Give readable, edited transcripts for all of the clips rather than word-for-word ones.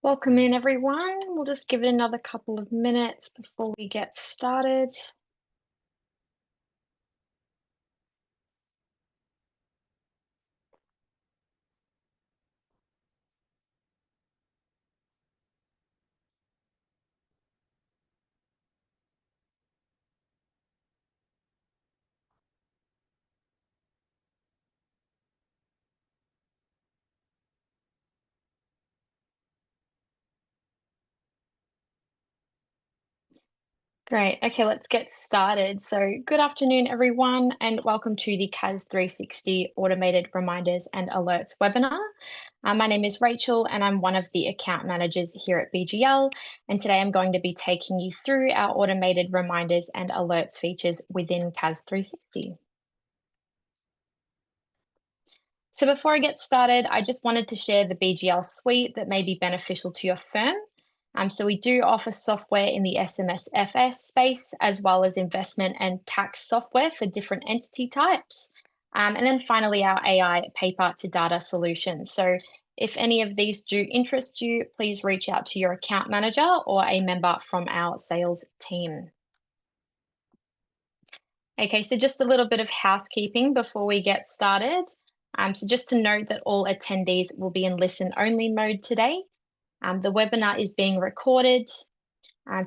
Welcome in, everyone. We'll just give it another couple of minutes before we get started. Great. Okay, let's get started. So, good afternoon, everyone, and welcome to the CAS 360 Automated Reminders and Alerts webinar. My name is Rachel, and I'm one of the account managers here at BGL. And today I'm going to be taking you through our automated reminders and alerts features within CAS 360. So before I get started, I just wanted to share the BGL suite that may be beneficial to your firm. So we do offer software in the SMSF space, as well as investment and tax software for different entity types. And then finally, our AI paper to data solutions. So if any of these do interest you, please reach out to your account manager or a member from our sales team. Okay, so just a little bit of housekeeping before we get started. So just to note that all attendees will be in listen-only mode today. The webinar is being recorded.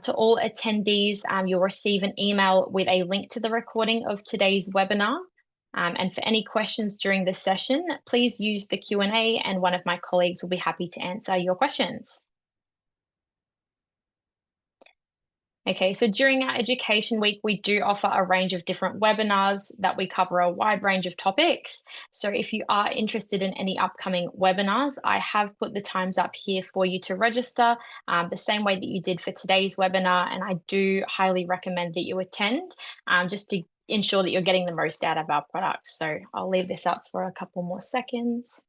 To all attendees, you'll receive an email with a link to the recording of today's webinar. And for any questions during the session, please use the Q&A and one of my colleagues will be happy to answer your questions. Okay, so during our education week, we do offer a range of different webinars that we cover a wide range of topics. So if you are interested in any upcoming webinars, I have put the times up here for you to register the same way that you did for today's webinar. And I do highly recommend that you attend just to ensure that you're getting the most out of our products. So I'll leave this up for a couple more seconds.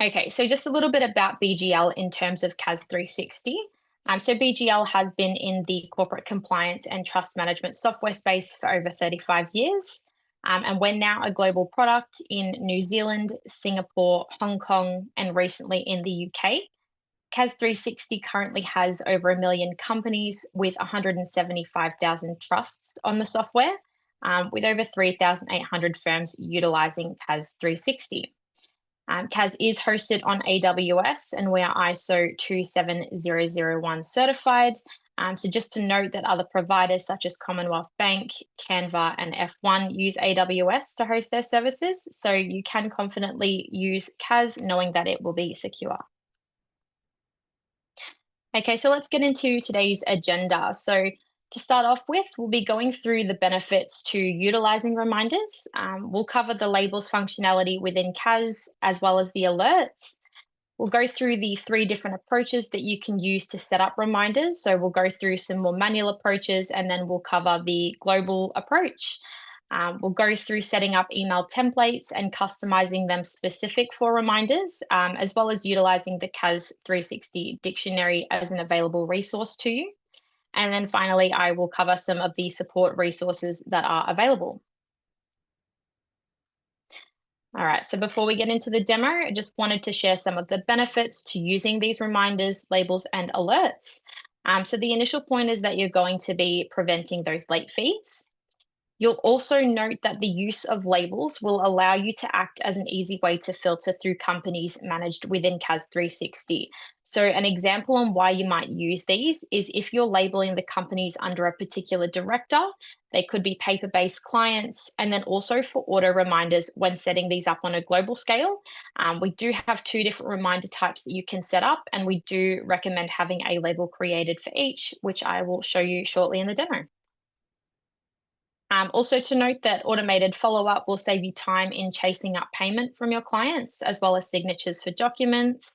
Okay, so just a little bit about BGL in terms of CAS 360. So BGL has been in the corporate compliance and trust management software space for over 35 years. And we're now a global product in New Zealand, Singapore, Hong Kong, and recently in the UK. CAS 360 currently has over 1 million companies with 175,000 trusts on the software, with over 3,800 firms utilizing CAS 360. CAS is hosted on AWS and we are ISO 27001 certified. So just to note that other providers such as Commonwealth Bank, Canva and F1 use AWS to host their services. So you can confidently use CAS knowing that it will be secure. Okay, so let's get into today's agenda. So to start off with, we'll be going through the benefits to utilizing reminders. We'll cover the labels functionality within CAS as well as the alerts. We'll go through the 3 different approaches that you can use to set up reminders. So we'll go through some more manual approaches and then we'll cover the global approach. We'll go through setting up email templates and customizing them specific for reminders, as well as utilizing the CAS 360 dictionary as an available resource to you. And then finally, I will cover some of the support resources that are available. All right, so before we get into the demo, I just wanted to share some of the benefits to using these reminders, labels, and alerts. So the initial point is that you're going to be preventing those late fees. You'll also note that the use of labels will allow you to act as an easy way to filter through companies managed within CAS 360. So an example on why you might use these is if you're labeling the companies under a particular director, they could be paper-based clients, and then also for auto reminders when setting these up on a global scale. We do have 2 different reminder types that you can set up, and we do recommend having a label created for each, which I will show you shortly in the demo. Also to note that automated follow-up will save you time in chasing up payment from your clients, as well as signatures for documents.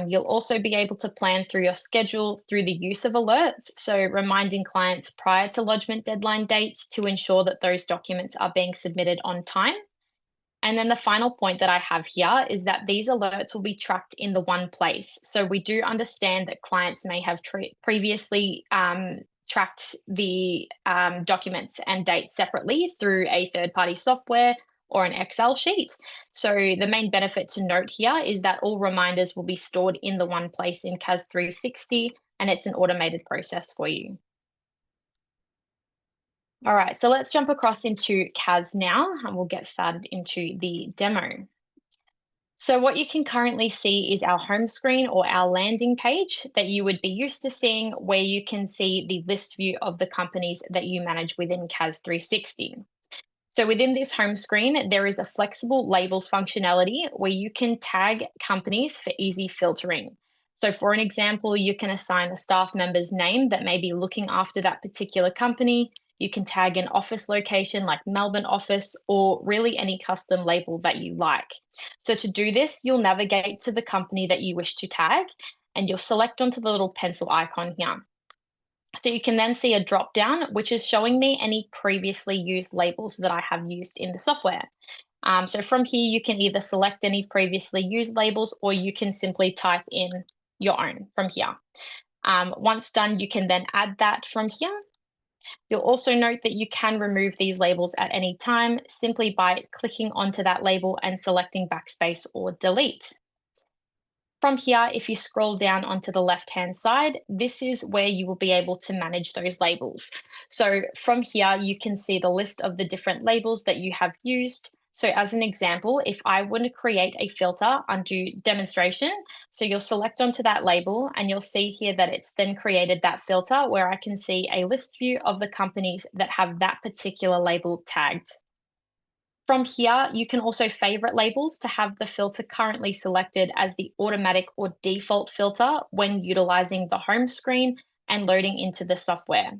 You'll also be able to plan through your schedule through the use of alerts, so reminding clients prior to lodgement deadline dates to ensure that those documents are being submitted on time. And then the final point that I have here is that these alerts will be tracked in the one place. So we do understand that clients may have previously tracked the documents and dates separately through a third-party software or an Excel sheet. So the main benefit to note here is that all reminders will be stored in the one place in CAS 360, and it's an automated process for you. All right, so let's jump across into CAS now, and we'll get started into the demo. So what you can currently see is our home screen or our landing page that you would be used to seeing, where you can see the list view of the companies that you manage within CAS 360. So within this home screen, there is a flexible labels functionality where you can tag companies for easy filtering. So for an example, you can assign a staff member's name that may be looking after that particular company. You can tag an office location like Melbourne office, or really any custom label that you like. So to do this, you'll navigate to the company that you wish to tag, and you'll select onto the little pencil icon here. So you can then see a drop down, which is showing me any previously used labels that I have used in the software. So from here, you can either select any previously used labels, or you can simply type in your own from here. Once done, you can then add that from here. You'll also note that you can remove these labels at any time simply by clicking onto that label and selecting backspace or delete. From here, if you scroll down onto the left-hand side, this is where you will be able to manage those labels. So from here, you can see the list of the different labels that you have used. So as an example, if I were to create a filter under demonstration, so you'll select onto that label and you'll see here that it's then created that filter where I can see a list view of the companies that have that particular label tagged. From here, you can also favorite labels to have the filter currently selected as the automatic or default filter when utilizing the home screen and loading into the software.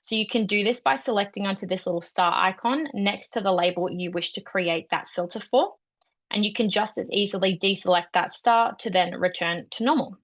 So you can do this by selecting onto this little star icon next to the label you wish to create that filter for. And you can just as easily deselect that star to then return to normal.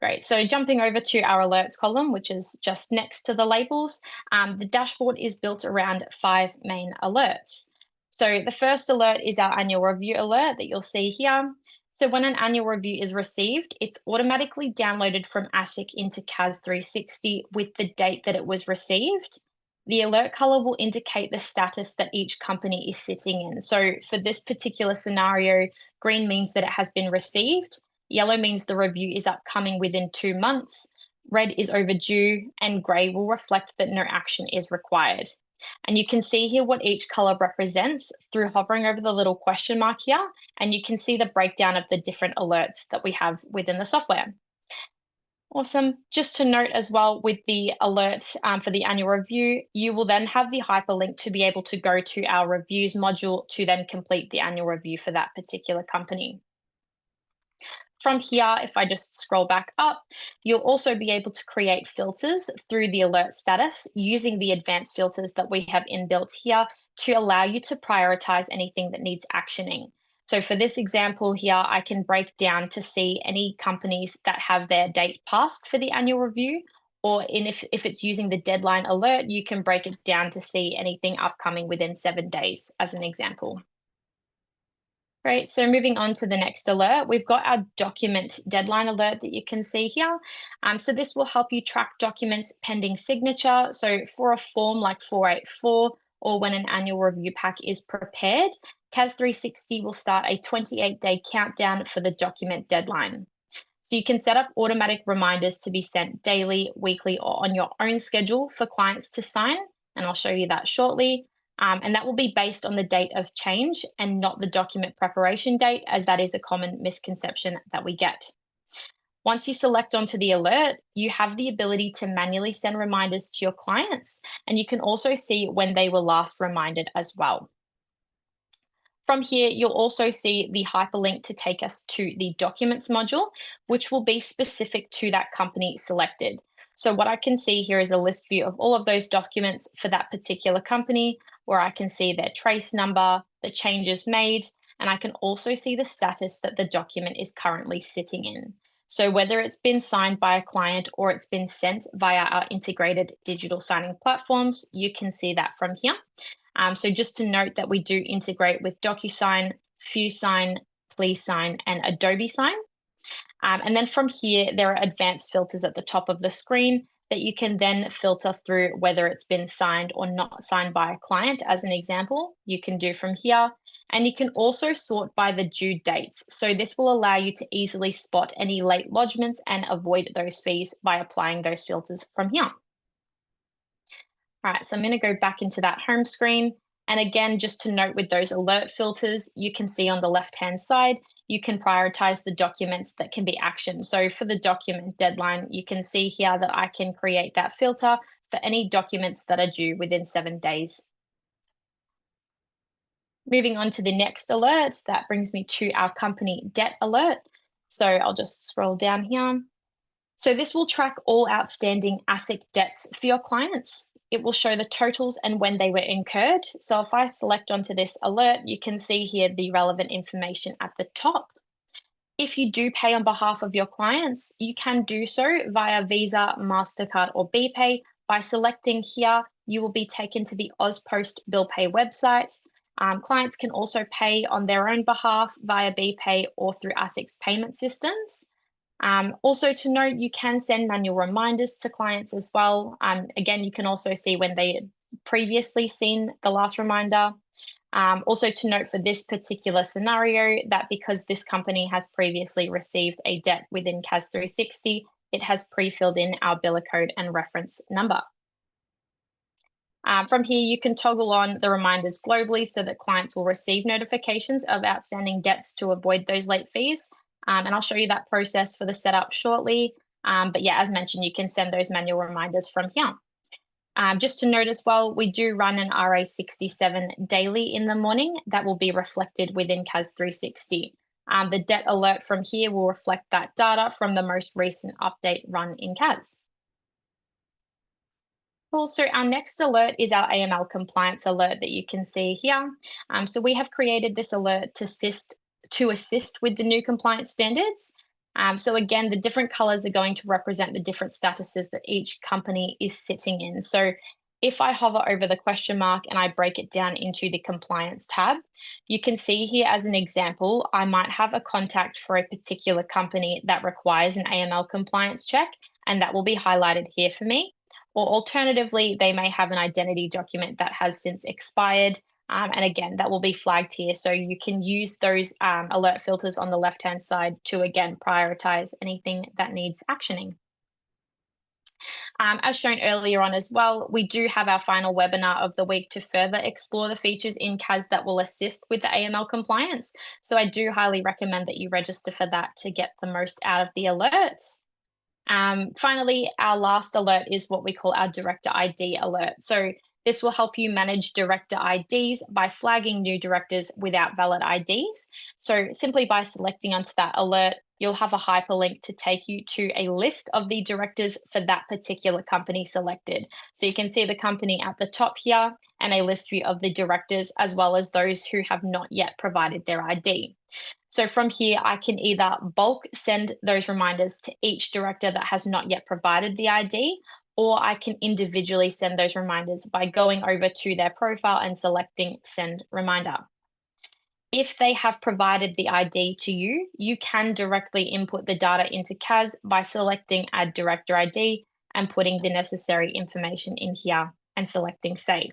Great. So jumping over to our alerts column, which is just next to the labels, the dashboard is built around 5 main alerts. So the first alert is our annual review alert that you'll see here. So when an annual review is received, it's automatically downloaded from ASIC into CAS 360 with the date that it was received. The alert color will indicate the status that each company is sitting in. So for this particular scenario, green means that it has been received. Yellow means the review is upcoming within 2 months. Red is overdue, and grey will reflect that no action is required. And you can see here what each color represents through hovering over the little question mark here, and you can see the breakdown of the different alerts that we have within the software. Awesome. Just to note as well, with the alert for the annual review, you will then have the hyperlink to be able to go to our reviews module to then complete the annual review for that particular company. From here, if I just scroll back up, you'll also be able to create filters through the alert status using the advanced filters that we have inbuilt here to allow you to prioritize anything that needs actioning. So for this example here, I can break down to see any companies that have their date passed for the annual review, or if it's using the deadline alert, you can break it down to see anything upcoming within 7 days, as an example. Great, so moving on to the next alert, we've got our document deadline alert that you can see here. So this will help you track documents pending signature. So for a form like 484, or when an annual review pack is prepared, CAS 360 will start a 28-day countdown for the document deadline. So you can set up automatic reminders to be sent daily, weekly, or on your own schedule for clients to sign, and I'll show you that shortly. And that will be based on the date of change and not the document preparation date, as that is a common misconception that we get. Once you select onto the alert, you have the ability to manually send reminders to your clients, and you can also see when they were last reminded as well. From here, you'll also see the hyperlink to take us to the documents module, which will be specific to that company selected. So what I can see here is a list view of all of those documents for that particular company, where I can see their trace number, the changes made, and I can also see the status that the document is currently sitting in. So whether it's been signed by a client or it's been sent via our integrated digital signing platforms, you can see that from here. So just to note that we do integrate with DocuSign, FuseSign, PleaseSign, and Adobe Sign. And then from here, there are advanced filters at the top of the screen that that you can then filter through whether it's been signed or not signed by a client, as an example. You can do from here. And you can also sort by the due dates. So this will allow you to easily spot any late lodgements and avoid those fees by applying those filters from here. All right, so I'm going to go back into that home screen. And again, just to note with those alert filters, you can see on the left-hand side, you can prioritize the documents that can be actioned. So for the document deadline, you can see here that I can create that filter for any documents that are due within 7 days. Moving on to the next alert, that brings me to our company debt alert. So I'll just scroll down here. So this will track all outstanding ASIC debts for your clients. It will show the totals and when they were incurred. So if I select onto this alert, you can see here the relevant information at the top. If you do pay on behalf of your clients, you can do so via Visa, MasterCard, or BPay. By selecting here, you will be taken to the AusPost Bill Pay website. Clients can also pay on their own behalf via BPay or through ASIC's payment systems. Also to note, you can send manual reminders to clients as well. Again, you can also see when they had previously seen the last reminder. Also to note for this particular scenario that because this company has previously received a debt within CAS 360, it has pre-filled in our biller code and reference number. From here, you can toggle on the reminders globally so that clients will receive notifications of outstanding debts to avoid those late fees. And I'll show you that process for the setup shortly. But yeah, as mentioned, you can send those manual reminders from here. Just to note as well, we do run an RA67 daily in the morning that will be reflected within CAS 360. The debt alert from here will reflect that data from the most recent update run in CAS. So our next alert is our AML compliance alert that you can see here. So we have created this alert to assist with the new compliance standards. So again, the different colors are going to represent the different statuses that each company is sitting in. So if I hover over the question mark and I break it down into the compliance tab, you can see here as an example, I might have a contact for a particular company that requires an AML compliance check, and that will be highlighted here for me. Or alternatively, they may have an identity document that has since expired. And again, that will be flagged here. So you can use those alert filters on the left-hand side to, again, prioritize anything that needs actioning. As shown earlier on as well, we do have our final webinar of the week to further explore the features in CAS that will assist with the AML compliance. So I do highly recommend that you register for that to get the most out of the alerts. Finally, our last alert is what we call our director ID alert. So this will help you manage director IDs by flagging new directors without valid IDs. So simply by selecting onto that alert, you'll have a hyperlink to take you to a list of the directors for that particular company selected. So you can see the company at the top here and a list view of the directors as well as those who have not yet provided their ID. So from here, I can either bulk send those reminders to each director that has not yet provided the ID, or I can individually send those reminders by going over to their profile and selecting send reminder. If they have provided the ID to you, you can directly input the data into CAS by selecting add director ID and putting the necessary information in here and selecting save.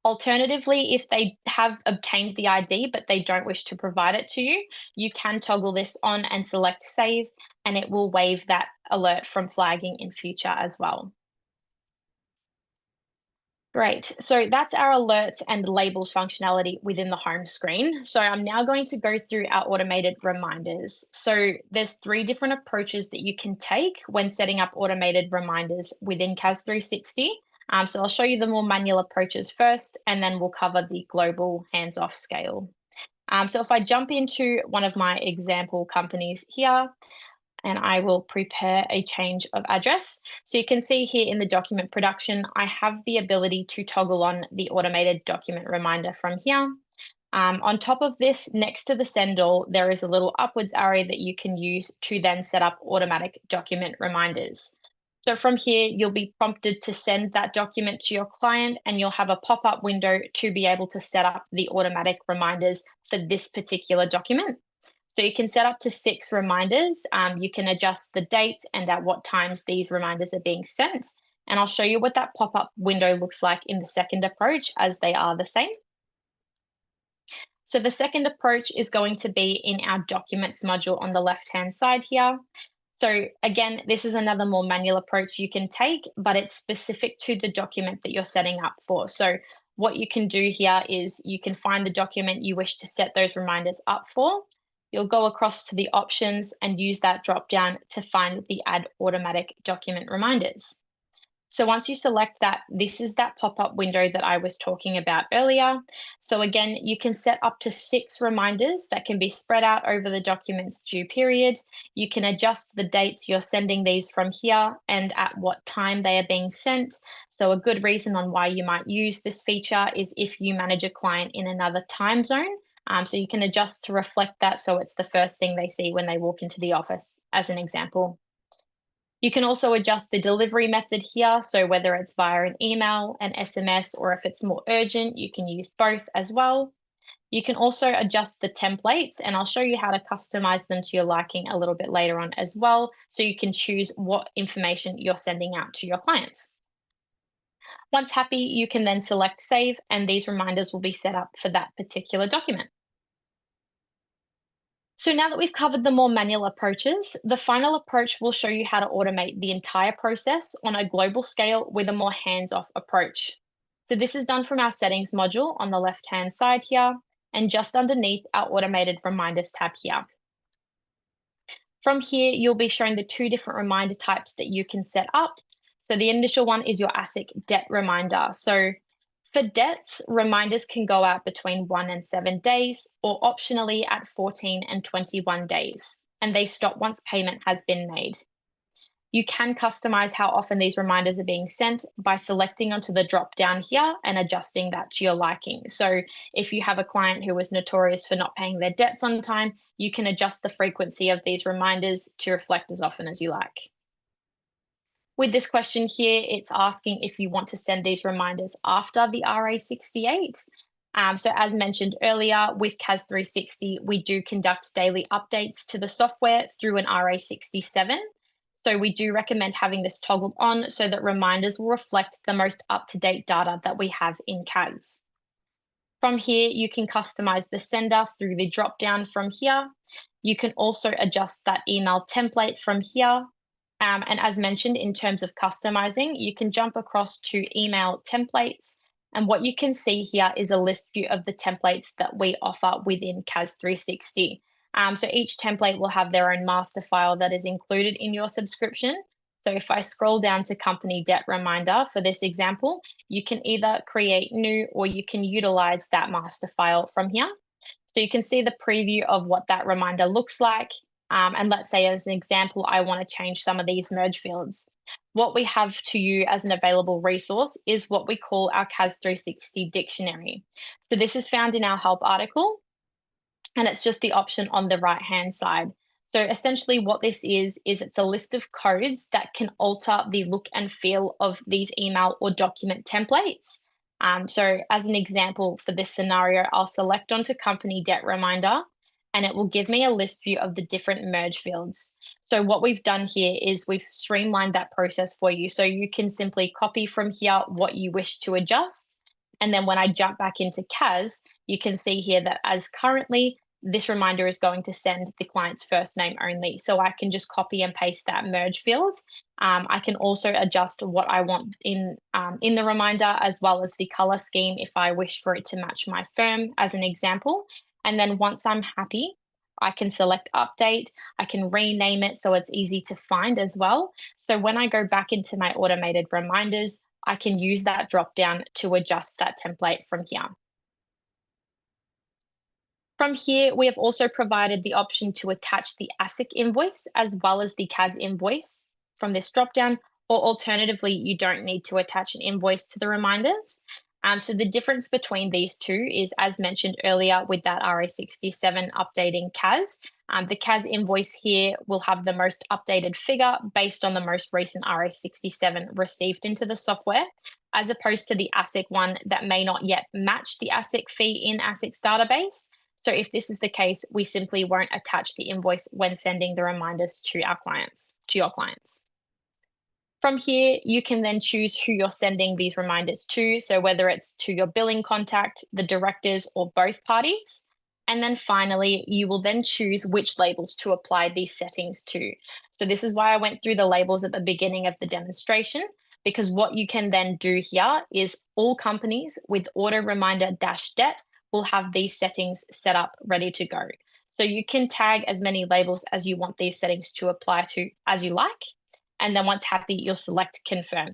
Alternatively, if they have obtained the ID but they don't wish to provide it to you, you can toggle this on and select save, and it will waive that alert from flagging in future as well. Great, so that's our alerts and labels functionality within the home screen. So I'm now going to go through our automated reminders. So there's 3 different approaches that you can take when setting up automated reminders within CAS 360. So I'll show you the more manual approaches first, and then we'll cover the global hands-off scale. So if I jump into one of my example companies here, and I will prepare a change of address. So you can see here in the document production, I have the ability to toggle on the automated document reminder from here. On top of this, next to the send all, there is a little upwards arrow that you can use to then set up automatic document reminders. So from here, you'll be prompted to send that document to your client, and you'll have a pop-up window to be able to set up the automatic reminders for this particular document. So you can set up to 6 reminders. You can adjust the date and at what times these reminders are being sent. And I'll show you what that pop-up window looks like in the second approach, as they are the same. So the second approach is going to be in our documents module on the left-hand side here. So again, this is another more manual approach you can take, but it's specific to the document that you're setting up for. So what you can do here is you can find the document you wish to set those reminders up for. You'll go across to the options and use that drop down to find the add automatic document reminders. So once you select that, this is that pop-up window that I was talking about earlier. So again, you can set up to 6 reminders that can be spread out over the document's due period. You can adjust the dates you're sending these from here and at what time they are being sent. So a good reason on why you might use this feature is if you manage a client in another time zone. So you can adjust to reflect that so it's the first thing they see when they walk into the office, as an example. You can also adjust the delivery method here. So whether it's via an email, an SMS, or if it's more urgent, you can use both as well. You can also adjust the templates, and I'll show you how to customize them to your liking a little bit later on as well. So you can choose what information you're sending out to your clients. Once happy, you can then select save, and these reminders will be set up for that particular document. So now that we've covered the more manual approaches, the final approach will show you how to automate the entire process on a global scale with a more hands-off approach. So this is done from our settings module on the left-hand side here, and just underneath our automated reminders tab here. From here, you'll be shown the 2 different reminder types that you can set up. So the initial one is your ASIC debt reminder. So for debts, reminders can go out between 1 and 7 days, or optionally at 14 and 21 days, and they stop once payment has been made. You can customize how often these reminders are being sent by selecting onto the drop down here and adjusting that to your liking. So if you have a client who is notorious for not paying their debts on time, you can adjust the frequency of these reminders to reflect as often as you like. With this question here, it's asking if you want to send these reminders after the RA68. So as mentioned earlier, with CAS 360, we do conduct daily updates to the software through an RA67. So we do recommend having this toggled on so that reminders will reflect the most up-to-date data that we have in CAS. From here, you can customize the sender through the drop-down from here. You can also adjust that email template from here. And as mentioned, in terms of customizing, you can jump across to email templates. And what you can see here is a list view of the templates that we offer within CAS 360. So each template will have their own master file that is included in your subscription. So if I scroll down to company debt reminder for this example, you can either create new or you can utilize that master file from here. So you can see the preview of what that reminder looks like. And let's say, as an example, I want to change some of these merge fields. What we have to you as an available resource is what we call our CAS 360 dictionary. So this is found in our help article, and it's just the option on the right-hand side. So essentially what this is it's a list of codes that can alter the look and feel of these email or document templates. So as an example for this scenario, I'll select onto company debt reminder, and it will give me a list view of the different merge fields. So what we've done here is we've streamlined that process for you. So you can simply copy from here what you wish to adjust. And then when I jump back into CAS, you can see here that as currently, this reminder is going to send the client's first name only. So I can just copy and paste that merge field. I can also adjust what I want in the reminder, as well as the color scheme if I wish for it to match my firm, as an example. And then once I'm happy, I can select update. I can rename it so it's easy to find as well. So when I go back into my automated reminders, I can use that drop down to adjust that template from here. From here, we have also provided the option to attach the ASIC invoice as well as the CAS invoice from this dropdown, or alternatively, you don't need to attach an invoice to the reminders. So the difference between these two is, as mentioned earlier, with that RA67 updating CAS, the CAS invoice here will have the most updated figure based on the most recent RA67 received into the software, as opposed to the ASIC one that may not yet match the ASIC fee in ASIC's database. So if this is the case, we simply won't attach the invoice when sending the reminders to your clients. From here, you can then choose who you're sending these reminders to. So whether it's to your billing contact, the directors, or both parties. And then finally, you will then choose which labels to apply these settings to. So this is why I went through the labels at the beginning of the demonstration, because what you can then do here is all companies with auto reminder dash debt will have these settings set up ready to go. So you can tag as many labels as you want these settings to apply to as you like. And then once happy, you'll select confirm.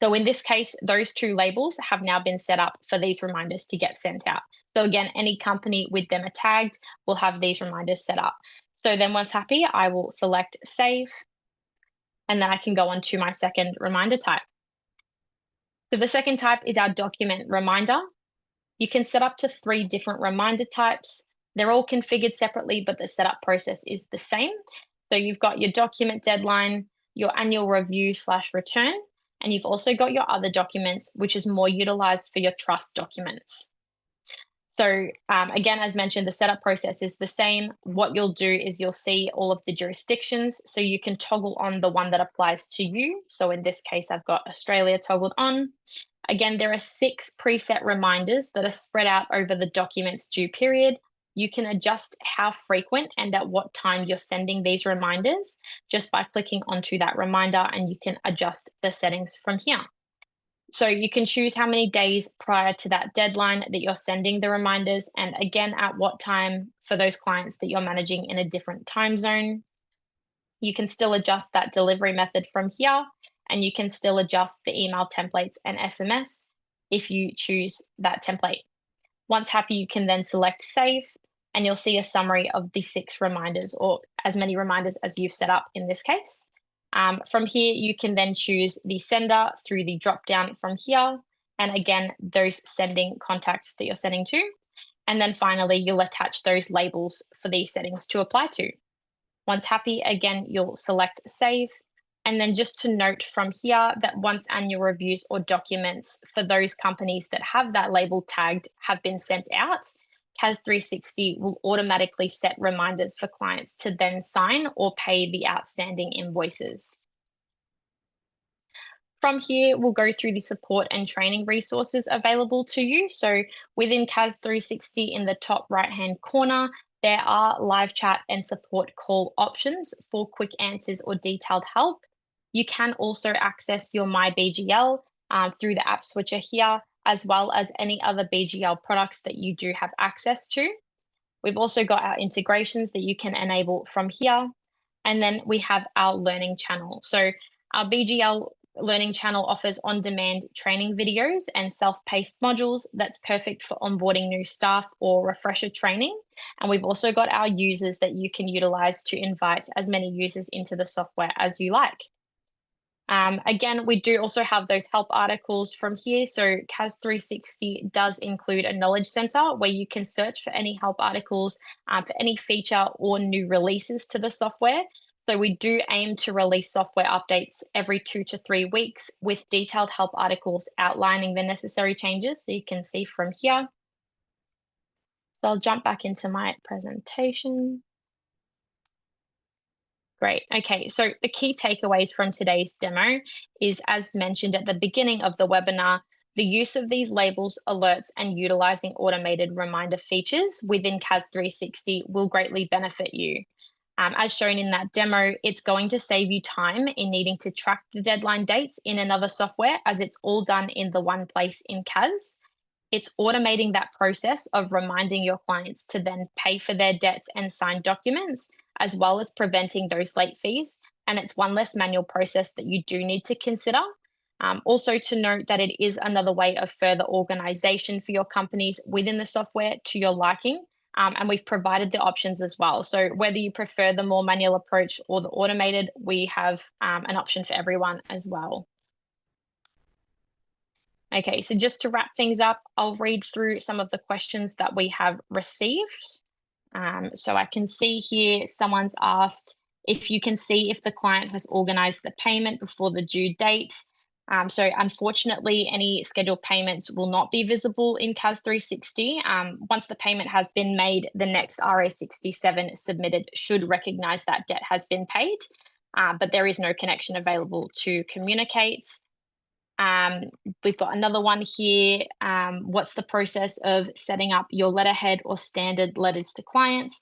So in this case, those two labels have now been set up for these reminders to get sent out. So again, any company with them tagged will have these reminders set up. So then once happy, I will select save, and then I can go on to my second reminder type. So the second type is our document reminder. You can set up to 3 different reminder types. They're all configured separately, but the setup process is the same. So you've got your document deadline, your annual review/return, and you've also got your other documents, which is more utilized for your trust documents. So again, as mentioned, the setup process is the same. What you'll do is you'll see all of the jurisdictions, so you can toggle on the one that applies to you. So in this case, I've got Australia toggled on. Again, there are 6 preset reminders that are spread out over the document's due period. You can adjust how frequent and at what time you're sending these reminders just by clicking onto that reminder, and you can adjust the settings from here. So you can choose how many days prior to that deadline that you're sending the reminders, and again, at what time for those clients that you're managing in a different time zone. You can still adjust that delivery method from here, and you can still adjust the email templates and SMS if you choose that template. Once happy, you can then select save, and you'll see a summary of the 6 reminders, or as many reminders as you've set up in this case. From here, you can then choose the sender through the drop down from here, and again, those sending contacts that you're sending to. And then finally, you'll attach those labels for these settings to apply to. Once happy, again, you'll select save. And then just to note from here that once annual reviews or documents for those companies that have that label tagged have been sent out, CAS 360 will automatically set reminders for clients to then sign or pay the outstanding invoices. From here, we'll go through the support and training resources available to you. So within CAS 360 in the top right-hand corner, there are live chat and support call options for quick answers or detailed help. You can also access your My BGL through the app switcher here, as well as any other BGL products that you do have access to. We've also got our integrations that you can enable from here. And then we have our learning channel. So our BGL learning channel offers on-demand training videos and self-paced modules that's perfect for onboarding new staff or refresher training. And we've also got our users that you can utilize to invite as many users into the software as you like. Again, we do also have those help articles from here. So CAS 360 does include a knowledge center where you can search for any help articles for any feature or new releases to the software. So we do aim to release software updates every 2 to 3 weeks with detailed help articles outlining the necessary changes. So you can see from here. So I'll jump back into my presentation. Great. Okay, so the key takeaways from today's demo is, as mentioned at the beginning of the webinar, the use of these labels, alerts, and utilizing automated reminder features within CAS 360 will greatly benefit you. As shown in that demo, it's going to save you time in needing to track the deadline dates in another software, as it's all done in the one place in CAS. It's automating that process of reminding your clients to then pay for their debts and sign documents, as well as preventing those late fees. And it's one less manual process that you do need to consider. Also to note that it is another way of further organization for your companies within the software to your liking. And we've provided the options as well. So whether you prefer the more manual approach or the automated, we have an option for everyone as well. Okay, so just to wrap things up, I'll read through some of the questions that we have received. So I can see here someone's asked if you can see if the client has organized the payment before the due date. So unfortunately, any scheduled payments will not be visible in CAS 360. Once the payment has been made, the next RA67 submitted should recognise that debt has been paid, but there is no connection available to communicate. Um, we've got another one here. What's the process of setting up your letterhead or standard letters to clients?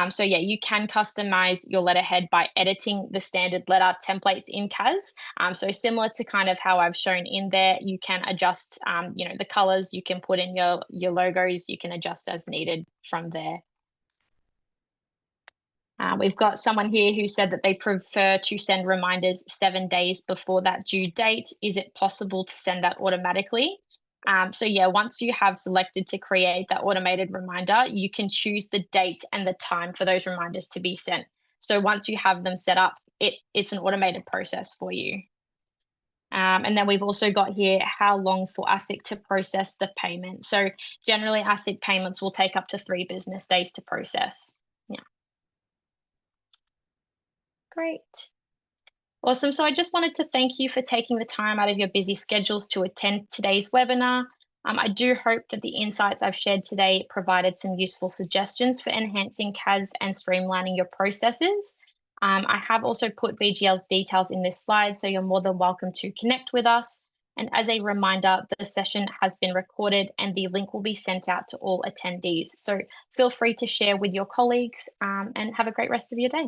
So yeah, you can customize your letterhead by editing the standard letter templates in CAS. So similar to kind of how I've shown in there, you can adjust, the colors, you can put in your logos, you can adjust as needed from there. We've got someone here who said that they prefer to send reminders 7 days before that due date. Is it possible to send that automatically? So yeah, once you have selected to create that automated reminder, you can choose the date and the time for those reminders to be sent. So once you have them set up, it's an automated process for you. And then we've also got here how long for ASIC to process the payment. So generally, ASIC payments will take up to 3 business days to process. Yeah, great. Awesome. So I just wanted to thank you for taking the time out of your busy schedules to attend today's webinar. I do hope that the insights I've shared today provided some useful suggestions for enhancing CAS and streamlining your processes. I have also put BGL's details in this slide, so you're more than welcome to connect with us. And as a reminder, the session has been recorded and the link will be sent out to all attendees. So feel free to share with your colleagues and have a great rest of your day.